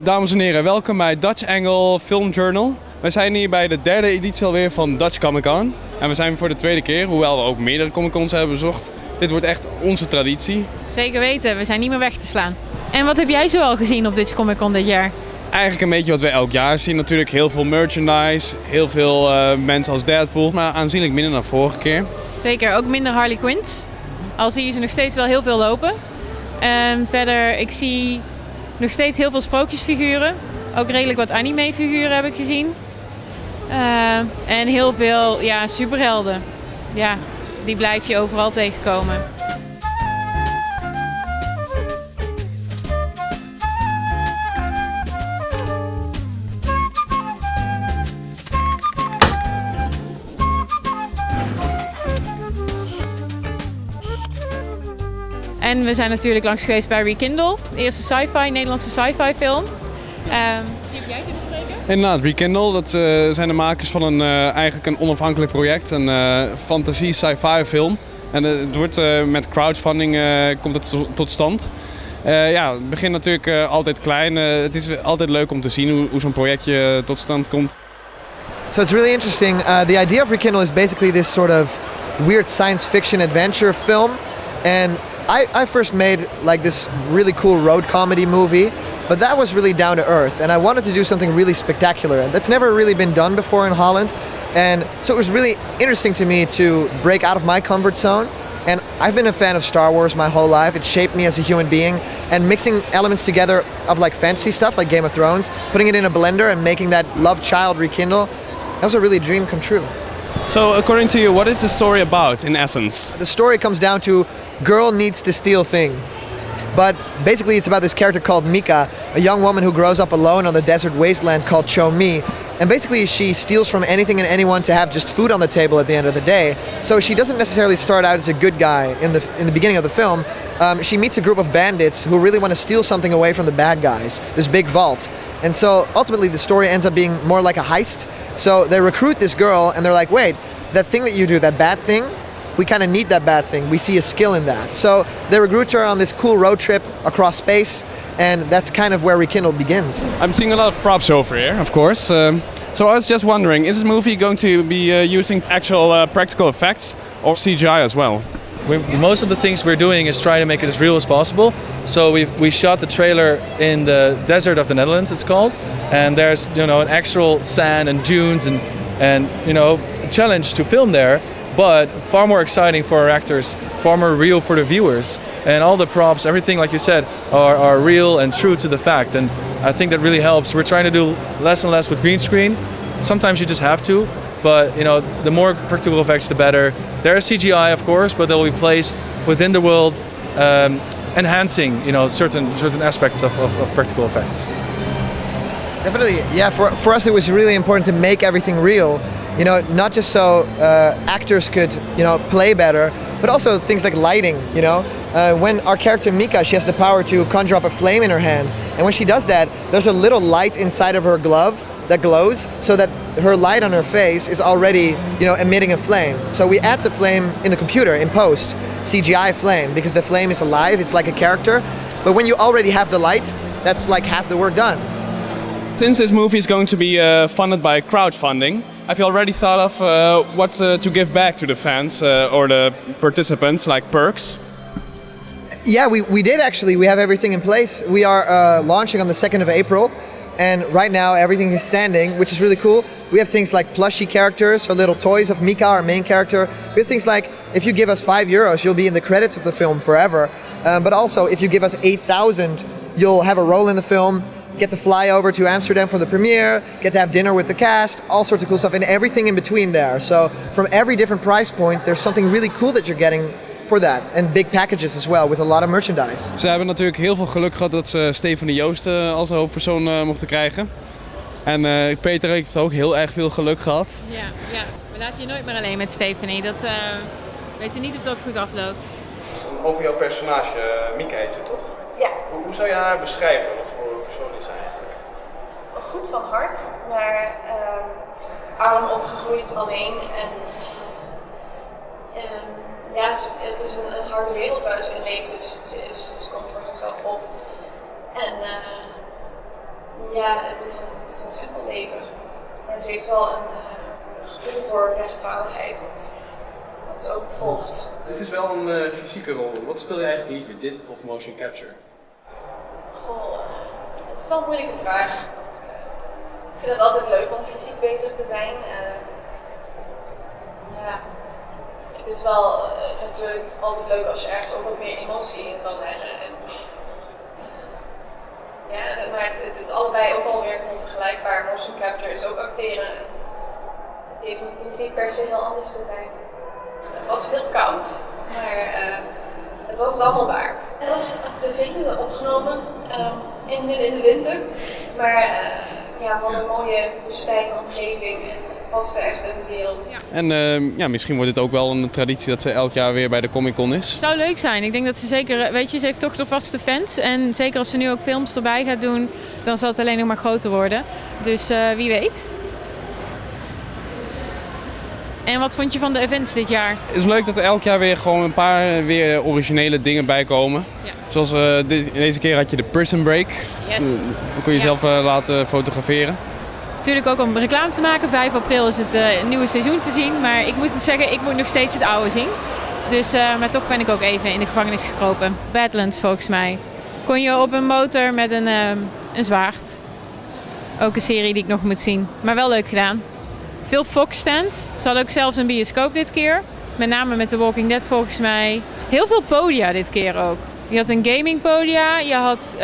Dames en heren, welkom bij Dutch Angle Film Journal. Wij zijn hier bij de derde editie alweer van Dutch Comic Con. En we zijn voor de tweede keer, hoewel we ook meerdere Comic Cons hebben bezocht. Dit wordt echt onze traditie. Zeker weten, we zijn niet meer weg te slaan. En wat heb jij zoal gezien op Dutch Comic Con dit jaar? Eigenlijk een beetje wat we elk jaar zien. Natuurlijk heel veel merchandise, heel veel mensen als Deadpool. Maar aanzienlijk minder dan vorige keer. Zeker, ook minder Harley Quinns. Al zie je ze nog steeds wel heel veel lopen. En verder, ik zie nog steeds heel veel sprookjesfiguren. Ook redelijk wat anime-figuren heb ik gezien. En heel veel superhelden. Ja, die blijf je overal tegenkomen. En we zijn natuurlijk langs geweest bij REKINDLE, de eerste sci-fi, Nederlandse sci-fi film. Die heb jij kunnen spreken? Inderdaad, REKINDLE, dat zijn de makers van eigenlijk een onafhankelijk project, een fantasie sci-fi film. En het wordt met crowdfunding komt het tot stand. Het begint natuurlijk altijd klein. Het is altijd leuk om te zien hoe zo'n projectje tot stand komt. So it's really interesting. The idea of REKINDLE is basically this sort of weird science fiction adventure film. And I first made like this really cool road comedy movie, but that was really down to earth, and I wanted to do something really spectacular. That's never really been done before in Holland, and so it was really interesting to me to break out of my comfort zone. And I've been a fan of Star Wars my whole life. It shaped me as a human being, and mixing elements together of like fantasy stuff like Game of Thrones, putting it in a blender and making that love child rekindle, that was a really dream come true. So according to you, what is the story about in essence? The story comes down to girl needs to steal thing. But basically it's about this character called Mika, a young woman who grows up alone on the desert wasteland called Cho-Mi. And basically she steals from anything and anyone to have just food on the table at the end of the day. So she doesn't necessarily start out as a good guy in the beginning of the film. She meets a group of bandits who really want to steal something away from the bad guys, this big vault. And so ultimately the story ends up being more like a heist. So they recruit this girl and they're like, wait, that thing that you do, that bad thing, we kind of need that bad thing. We see a skill in that. So they recruit her on this cool road trip across space, and that's kind of where REKINDLE begins. I'm seeing a lot of props over here, of course. So I was just wondering, is this movie going to be using actual practical effects or CGI as well? Most of the things we're doing is trying to make it as real as possible. So we shot the trailer in the desert of the Netherlands, it's called, and there's an actual sand and dunes and a challenge to film there. But far more exciting for our actors, far more real for the viewers. And all the props, everything like you said, are real and true to the fact. And I think that really helps. We're trying to do less and less with green screen. Sometimes you just have to, but the more practical effects, the better. There is CGI, of course, but they'll be placed within the world, enhancing certain aspects of practical effects. Definitely, yeah. For us, it was really important to make everything real. Not just so actors could, play better, but also things like lighting, When our character Mika, she has the power to conjure up a flame in her hand. And when she does that, there's a little light inside of her glove that glows so that her light on her face is already, emitting a flame. So we add the flame in the computer, in post, CGI flame, because the flame is alive, it's like a character. But when you already have the light, that's like half the work done. Since this movie is going to be funded by crowdfunding, have you already thought of what to give back to the fans or the participants, like perks? Yeah, we did actually. We have everything in place. We are launching on the 2nd of April. And right now everything is standing, which is really cool. We have things like plushie characters, so little toys of Mika, our main character. We have things like, if you give us €5, you'll be in the credits of the film forever. But also, if you give us 8,000, you'll have a role in the film. Get to fly over to Amsterdam for the premiere, get to have dinner with the cast, all sorts of cool stuff, and everything in between there. So from every different price point, there's something really cool that you're getting for that. And big packages as well, with a lot of merchandise. Ze hebben natuurlijk heel veel geluk gehad dat ze Stefanie Joosten als hoofdpersoon mochten krijgen. En Peter heeft ook heel erg veel geluk gehad. Ja. We laten je nooit meer alleen met Stefanie. We weten niet of dat goed afloopt. Over jouw personage, Mika heet ze toch? Ja. Hoe zou je haar beschrijven? Wat voor persoon is zij eigenlijk? Goed van hart, maar arm opgegroeid alleen. En het is een harde wereld waar ze in leeft, dus ze komt voor zichzelf op. En ja, het is een simpel leven. Maar ze heeft wel een gevoel voor rechtvaardigheid, wat ze ook volgt. Het is wel een fysieke rol. Wat speel je eigenlijk liever, dit of motion capture? Goh, het is wel een moeilijke vraag. Ik vind het altijd leuk om fysiek bezig te zijn. Ja, het is wel natuurlijk altijd leuk als je ergens ook wat meer emotie in kan leggen. Ja, maar het is allebei ook alweer onvergelijkbaar. Motion capture is ook acteren. Het hoeft niet per se heel anders te zijn. Het was heel koud, maar het was het allemaal waard. Het was op de Veluwe opgenomen midden in de winter. Maar ja, wat een mooie woestijnomgeving en het paste echt in de wereld. Ja. En ja, misschien wordt het ook wel een traditie dat ze elk jaar weer bij de Comic-Con is. Zou leuk zijn. Ik denk dat ze zeker, weet je, ze heeft toch de vaste fans. En zeker als ze nu ook films erbij gaat doen, dan zal het alleen nog maar groter worden. Dus wie weet. En wat vond je van de events dit jaar? Het is leuk dat er elk jaar weer gewoon een paar weer originele dingen bij komen. Ja. Zoals deze keer had je de Prison Break. Yes. Dan kon je zelf laten fotograferen. Natuurlijk ook om reclame te maken. 5 april is het nieuwe seizoen te zien. Maar ik moet zeggen, ik moet nog steeds het oude zien. Dus, maar toch ben ik ook even in de gevangenis gekropen. Badlands volgens mij. Kon je op een motor met een zwaard. Ook een serie die ik nog moet zien. Maar wel leuk gedaan. Veel Fox-stands. Ze hadden ook zelfs een bioscoop dit keer. Met name met The Walking Dead volgens mij. Heel veel podia dit keer ook. Je had een gaming podia, je had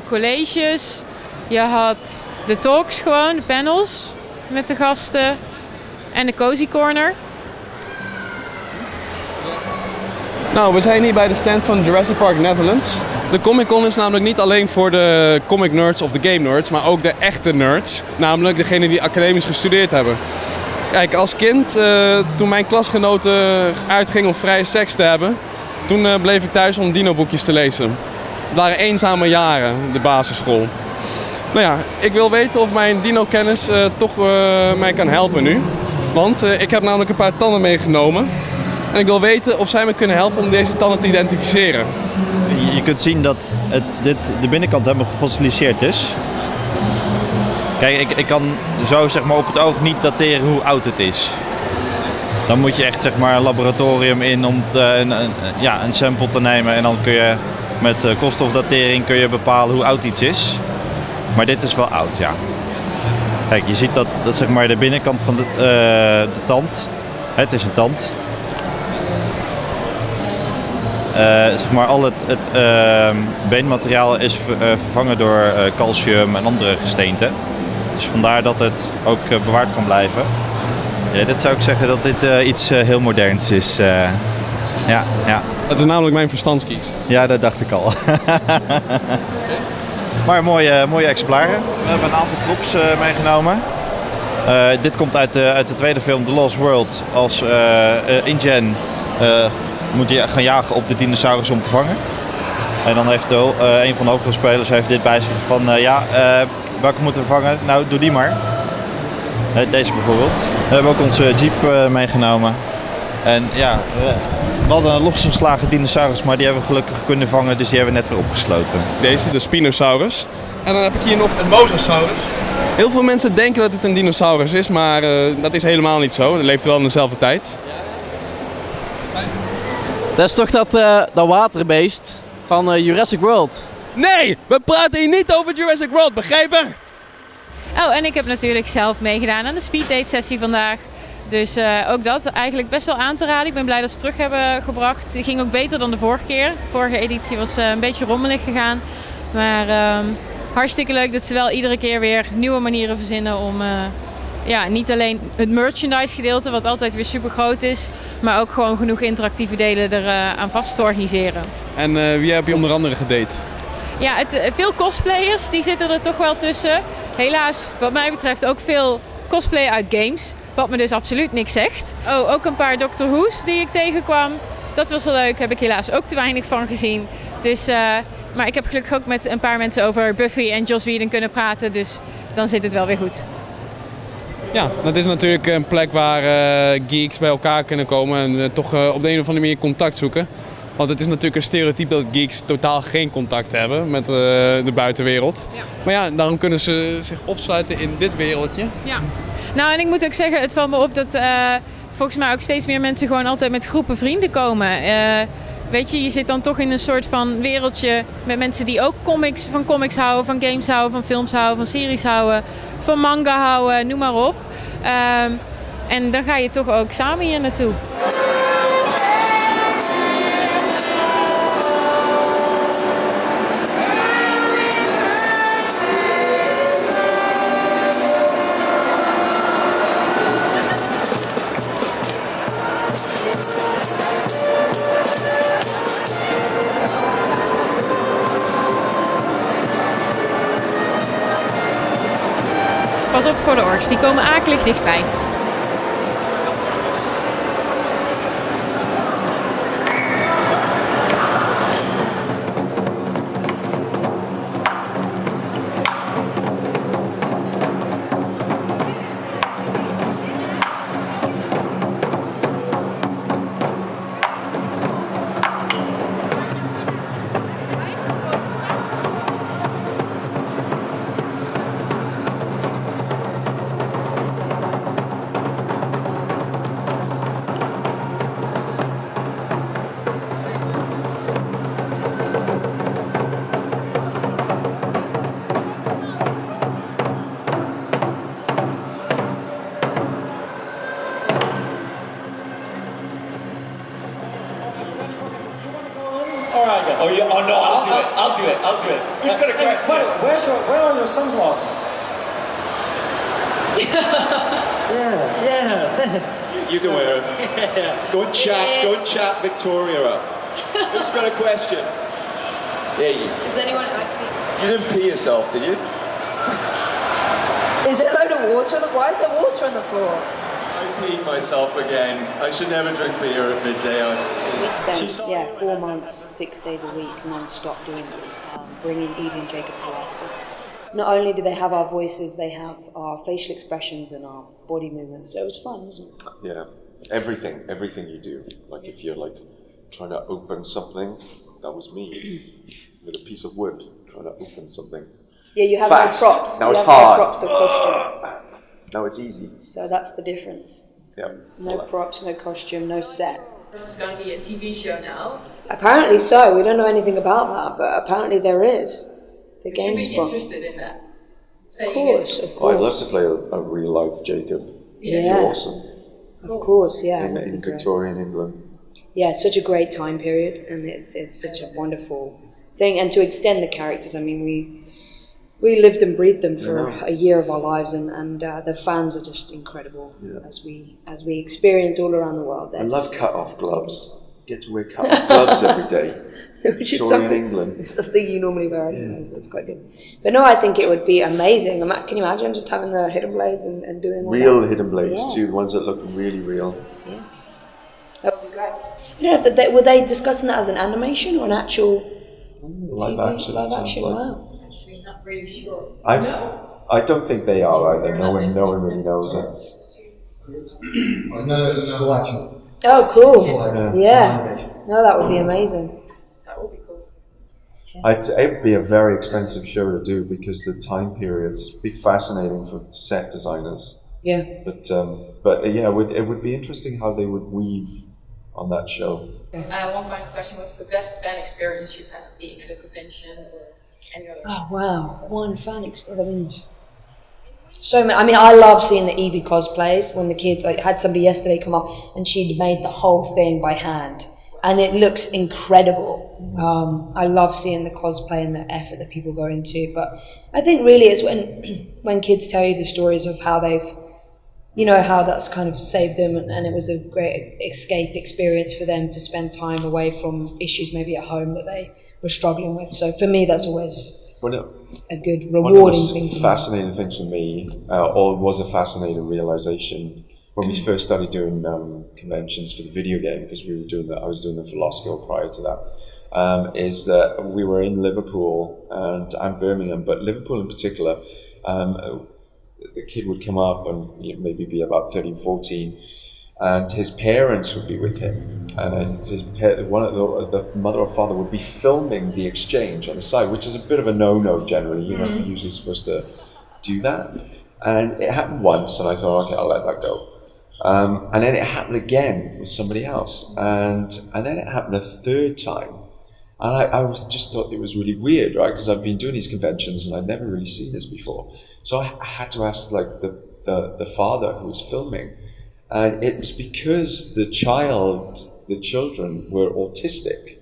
colleges, je had de talks gewoon, de panels met de gasten en de cozy corner. Nou, we zijn hier bij de stand van Jurassic Park Netherlands. De Comic-Con is namelijk niet alleen voor de comic nerds of de game nerds, maar ook de echte nerds. Namelijk degenen die academisch gestudeerd hebben. Kijk, als kind, toen mijn klasgenoten uitgingen om vrije seks te hebben, toen bleef ik thuis om dino-boekjes te lezen. Het waren eenzame jaren, de basisschool. Nou ja, ik wil weten of mijn dino-kennis toch mij kan helpen nu. Want ik heb namelijk een paar tanden meegenomen. En ik wil weten of zij me kunnen helpen om deze tanden te identificeren. Je kunt zien dat de binnenkant helemaal gefossiliseerd is. Kijk, ik kan zo zeg maar, op het oog niet dateren hoe oud het is. Dan moet je echt zeg maar, een laboratorium in om een sample te nemen. En dan kun je met koolstofdatering kun je bepalen hoe oud iets is. Maar dit is wel oud, ja. Kijk, je ziet dat zeg maar, de binnenkant van de tand. Het is een tand. Zeg maar, al het beenmateriaal is vervangen door calcium en andere gesteenten. Dus vandaar dat het ook bewaard kan blijven. Ja, dit zou ik zeggen dat dit iets heel moderns is. Ja. Dat is namelijk mijn verstandskies. Ja, dat dacht ik al. Maar mooie exemplaren. We hebben een aantal props meegenomen. Dit komt uit de tweede film The Lost World. Als InGen moet je gaan jagen op de dinosaurus om te vangen. En dan heeft een van de hoofdrolspelers dit bij zich van welke moeten we vangen? Nou, doe die maar. Deze bijvoorbeeld. We hebben ook onze jeep meegenomen. En ja, we hadden een losgeslagen dinosaurus, maar die hebben we gelukkig kunnen vangen, dus die hebben we net weer opgesloten. Deze, de Spinosaurus. En dan heb ik hier nog een Mosasaurus. Heel veel mensen denken dat het een dinosaurus is, maar dat is helemaal niet zo. Dat leeft wel in dezelfde tijd. Dat is toch dat waterbeest van Jurassic World? Nee, we praten hier niet over Jurassic World, begrepen? Oh, en ik heb natuurlijk zelf meegedaan aan de speeddate sessie vandaag. Dus ook dat eigenlijk best wel aan te raden. Ik ben blij dat ze terug hebben gebracht. Het ging ook beter dan de vorige keer. De vorige editie was een beetje rommelig gegaan. Maar hartstikke leuk dat ze wel iedere keer weer nieuwe manieren verzinnen om niet alleen het merchandise gedeelte, wat altijd weer super groot is, maar ook gewoon genoeg interactieve delen er aan vast te organiseren. En wie heb je onder andere gedate? Ja, veel cosplayers die zitten er toch wel tussen. Helaas, wat mij betreft ook veel cosplay uit games. Wat me dus absoluut niks zegt. Oh, ook een paar Doctor Who's die ik tegenkwam. Dat was wel leuk. Heb ik helaas ook te weinig van gezien. Dus, maar ik heb gelukkig ook met een paar mensen over Buffy en Joss Whedon kunnen praten. Dus dan zit het wel weer goed. Ja, dat is natuurlijk een plek waar geeks bij elkaar kunnen komen en toch op de een of andere manier contact zoeken. Want het is natuurlijk een stereotype dat geeks totaal geen contact hebben met de buitenwereld. Ja. Maar ja, daarom kunnen ze zich opsluiten in dit wereldje. Ja. Nou, en ik moet ook zeggen, het valt me op dat volgens mij ook steeds meer mensen gewoon altijd met groepen vrienden komen. Weet je zit dan toch in een soort van wereldje met mensen die ook van comics houden, van games houden, van films houden, van series houden, van manga houden, noem maar op. En dan ga je toch ook samen hier naartoe. Pas op voor de orks, die komen akelig dichtbij. Oh, yeah. Oh no, I'll do it. Who's got a question? Where are your sunglasses? yeah, thanks. You can wear them. Yeah. Go and chat Victoria up. Who's got a question? Yeah, you. Does anyone actually... You didn't pee yourself, did you? Is there a load of water on the... Why is there water on the floor? I peed myself again. I should never drink beer at midday. We spent 4 months, 6 days a week, non-stop doing bringing Evie and Jacob to life. So not only do they have our voices, they have our facial expressions and our body movements. So it was fun, wasn't it? Yeah, everything you do. Like if you're like trying to open something, that was me with a piece of wood trying to open something. Yeah, you have fast. no props. Now it's hard. hard. No props or costume. Now it's easy. So that's the difference. Yeah. No props, no costume, no set. This is going to be a TV show now. Apparently so. We don't know anything about that, but apparently there is. The game spot. Interested in that. Of course. I'd love to play a real life Jacob. Yeah. It'd be awesome. Of course, yeah. In Victorian England. Yeah, it's such a great time period, and it's such a wonderful thing. And to extend the characters, I mean, we lived and breathed them for a year of our lives, and the fans are just incredible as we experience all around the world. I love cut-off gloves. Get to wear cut-off gloves every day. Which is something you normally wear anyway, so it's quite good. But no, I think it would be amazing. Can you imagine just having the hidden blades and doing all real that? hidden blades too, the ones that look really real. Yeah, that would be great. You don't have to, were they discussing that as an animation or an actual live action? Live action, wow. Not really sure. I don't think they are either. No one really knows it. School action. Oh, cool. Yeah. No, that would be amazing. That would be cool. It would be a very expensive show to do because the time periods would be fascinating for set designers. Yeah. But yeah, it would be interesting how they would weave on that show. One final question: what's the best fan experience you've had being at a convention or any other? Oh wow, one fan experience. That means so many. I mean, I love seeing the Evie cosplays when the kids. I had somebody yesterday come up and she'd made the whole thing by hand, and it looks incredible. I love seeing the cosplay and the effort that people go into. But I think really it's when kids tell you the stories of how they've, how that's kind of saved them, and it was a great escape experience for them to spend time away from issues maybe at home that they were struggling with. So for me, that's always a good, rewarding thing to do. One of the fascinating things for me, or was a fascinating realization when we first started doing conventions for the video game, because I was doing them for Law School prior to that, is that we were in Liverpool and Birmingham, but Liverpool in particular. The kid would come up and maybe be about 13, 14, and his parents would be with him, and the mother or father would be filming the exchange on the side, which is a bit of a no-no generally. You're not usually supposed to do that. And it happened once, and I thought, okay, I'll let that go. And then it happened again with somebody else, and then it happened a third time. And I just thought it was really weird, right? Because I've been doing these conventions and I'd never really seen this before. So I had to ask like the father who was filming, and it was because the children were autistic,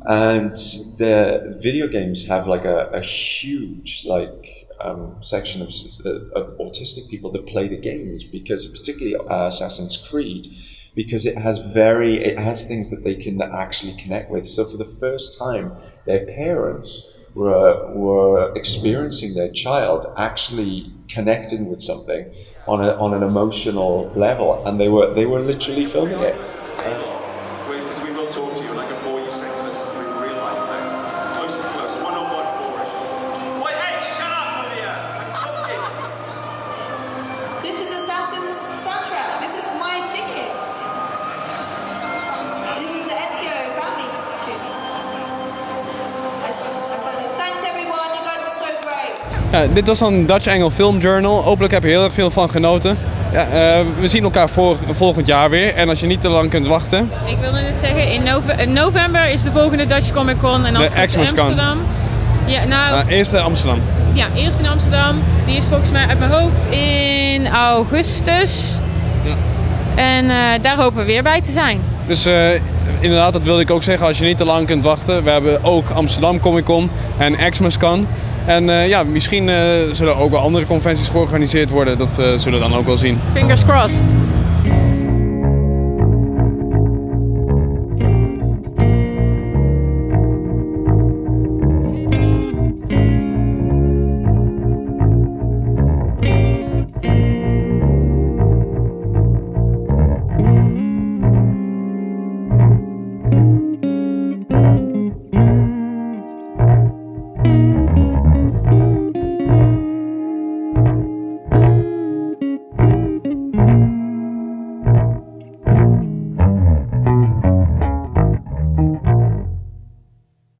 and the video games have like a huge section of autistic people that play the games, because particularly Assassin's Creed, because it has things that they can actually connect with. So for the first time, their parents were experiencing their child actually connecting with something on an emotional level, and they were literally filming it. Because we will talk to you like a boy you senseless in real life though. Close to close, one-on-one boring. Wait, hey, shut up, Olivia! I'm talking! This is Assassin's soundtrack. This is my ticket. This is the Ezio family tune. Thanks everyone, you guys are so great. Ja, dit was dan Dutch Angle Film Journal. Hopelijk heb je heel erg veel van genoten. Ja, we zien elkaar volgend jaar weer. En als je niet te lang kunt wachten... Ik wilde net zeggen, in november is de volgende Dutch Comic Con en als het in Amsterdam. Ja, nou, eerst in Amsterdam. Ja, eerst in Amsterdam. Die is volgens mij uit mijn hoofd in augustus. Ja. En daar hopen we weer bij te zijn. Dus inderdaad, dat wilde ik ook zeggen, als je niet te lang kunt wachten. We hebben ook Amsterdam Comic Con en Xmas kan. En misschien zullen ook wel andere conventies georganiseerd worden. Dat zullen we dan ook wel zien. Fingers crossed.